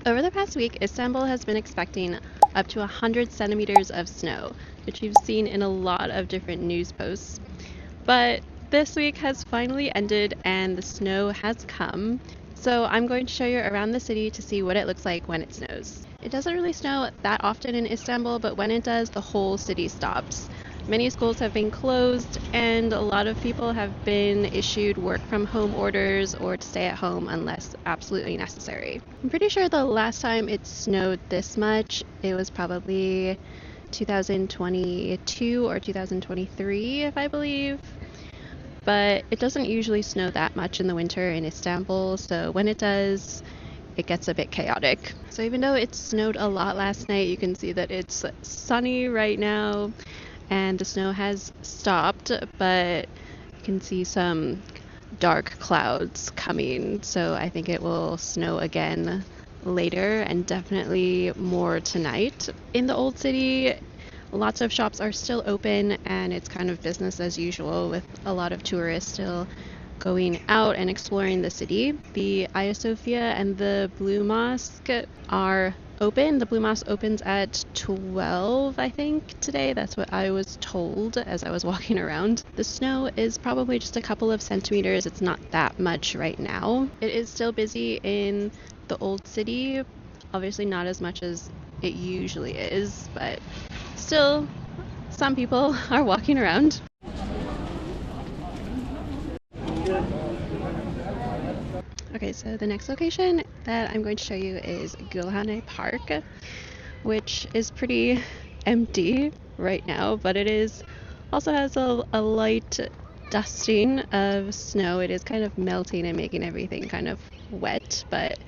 Over the past week, Istanbul has been expecting up to 100 centimeters of snow, which you've seen in a lot of different news posts. But this week has finally ended and the snow has come. So I'm going to show you around the city to see what it looks like when it snows. It doesn't really snow that often in Istanbul, but when it does, the whole city stops. Many schools have been closed, and a lot of people have been issued work from home orders or to stay at home unless absolutely necessary. I'm pretty sure the last time it snowed this much, it was probably 2022 or 2023, if I believe. But it doesn't usually snow that much in the winter in Istanbul, so when it does, it gets a bit chaotic. So even though it snowed a lot last night, you can see that it's sunny right now and the snow has stopped, but you can see some dark clouds coming, so I think it will snow again later and definitely more tonight. In the old city, lots of shops are still open and it's kind of business as usual with a lot of tourists still going out and exploring the city. The Hagia Sophia and the Blue Mosque are open. The Blue Mosque opens at 12, I think, today. That's what I was told as I was walking around. The snow is probably just a couple of centimeters. It's not that much right now. It is still busy in the old city. Obviously not as much as it usually is, but still some people are walking around. Okay, so the next location that I'm going to show you is Gülhane Park, which is pretty empty right now, but it is also has a light dusting of snow. It is kind of melting and making everything kind of wet, but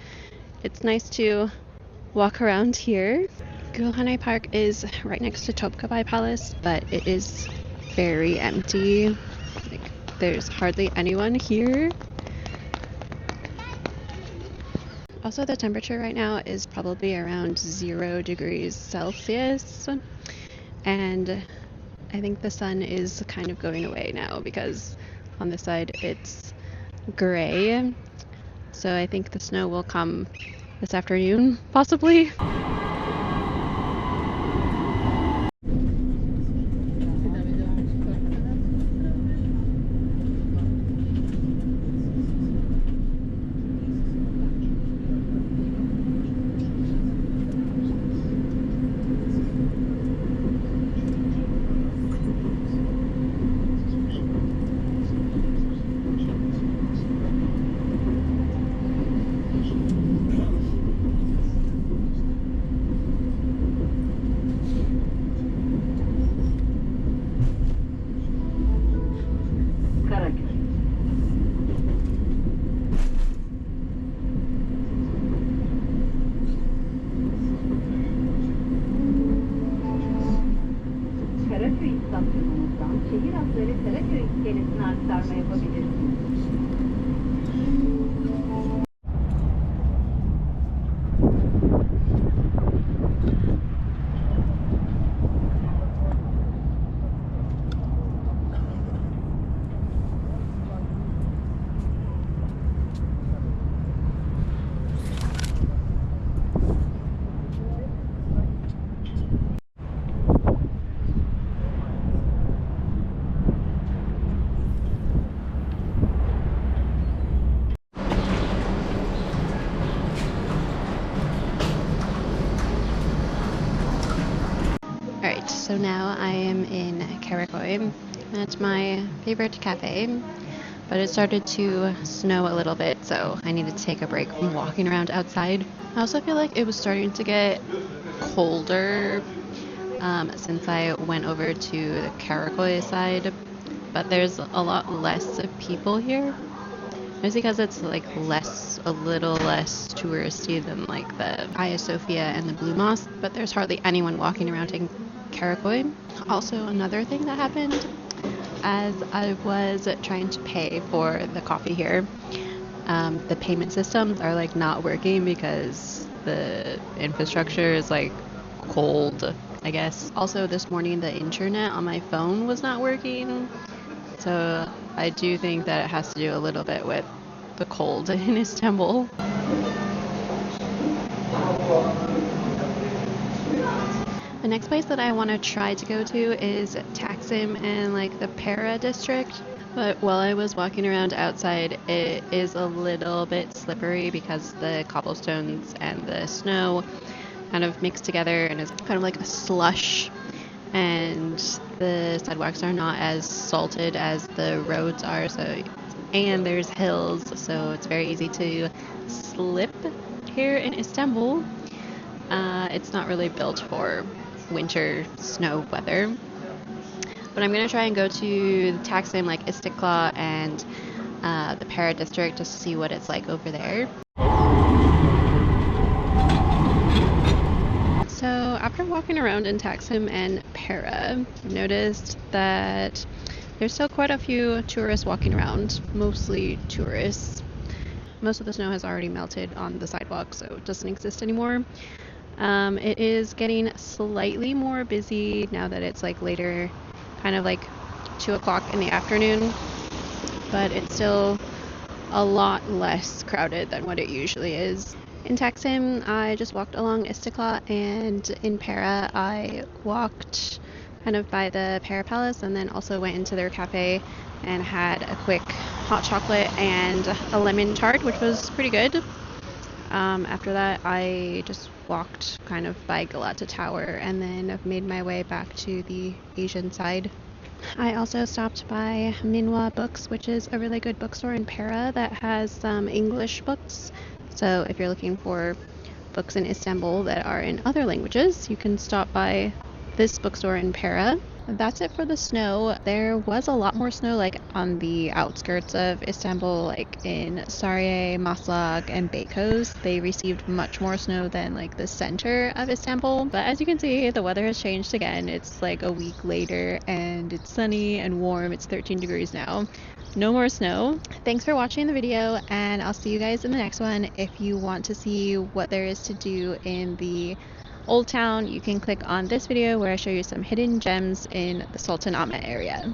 it's nice to walk around here. Gülhane Park is right next to Topkapi Palace, but it is very empty. Like, there's hardly anyone here. Also, the temperature right now is probably around 0 degrees Celsius, and I think the sun is kind of going away now because on this side it's gray, so I think the snow will come this afternoon, possibly. Karakoy. Karakoy istasyonumuzdan şehir hatları Karaköy iskelesine aktarma yapabilirsiniz. Alright, so now I am in Karakoy. That's my favorite cafe, but it started to snow a little bit, so I need to take a break from walking around outside. I also feel like it was starting to get colder since I went over to the Karakoy side, but there's a lot less people here. It's because it's like a little less touristy than like the Hagia Sophia and the Blue Mosque, but there's hardly anyone walking around in Karakoy. Also, another thing that happened as I was trying to pay for the coffee here, the payment systems are like not working because the infrastructure is like cold, I guess. Also, this morning the internet on my phone was not working, so I do think that it has to do a little bit with the cold in Istanbul. The next place that I want to try to go to is Taksim and like the Pera district. But while I was walking around outside, it is a little bit slippery because the cobblestones and the snow kind of mixed together and is kind of like a slush, and the sidewalks are not as salted as the roads are, and there's hills, so it's very easy to slip here in Istanbul. It's not really built for winter snow weather. But I'm going to try and go to the Taksim, like Istiklal and the Pera district, just to see what it's like over there. So after walking around in Taksim and Pera, I've noticed that there's still quite a few tourists walking around, mostly tourists. Most of the snow has already melted on the sidewalk, so it doesn't exist anymore. It is getting slightly more busy now that it's like later, kind of like 2 o'clock in the afternoon, but it's still a lot less crowded than what it usually is. In Taksim, I just walked along Istiklal, and in Pera, I walked kind of by the Pera Palace and then also went into their cafe and had a quick hot chocolate and a lemon tart, which was pretty good. After that, I just walked kind of by Galata Tower and then I've made my way back to the Asian side. I also stopped by Minwa Books, which is a really good bookstore in Pera that has some English books. So if you're looking for books in Istanbul that are in other languages, you can stop by this bookstore in Pera. That's it for the snow. There was a lot more snow like on the outskirts of Istanbul, like in Sarıyer, Maslak, and Beykoz. They received much more snow than like the center of Istanbul. But as you can see, the weather has changed again. It's like a week later and it's sunny and warm. It's 13 degrees now. No more snow. Thanks for watching the video, and I'll see you guys in the next one. If you want to see what there is to do in the Old Town, you can click on this video where I show you some hidden gems in the SultanAhmet area.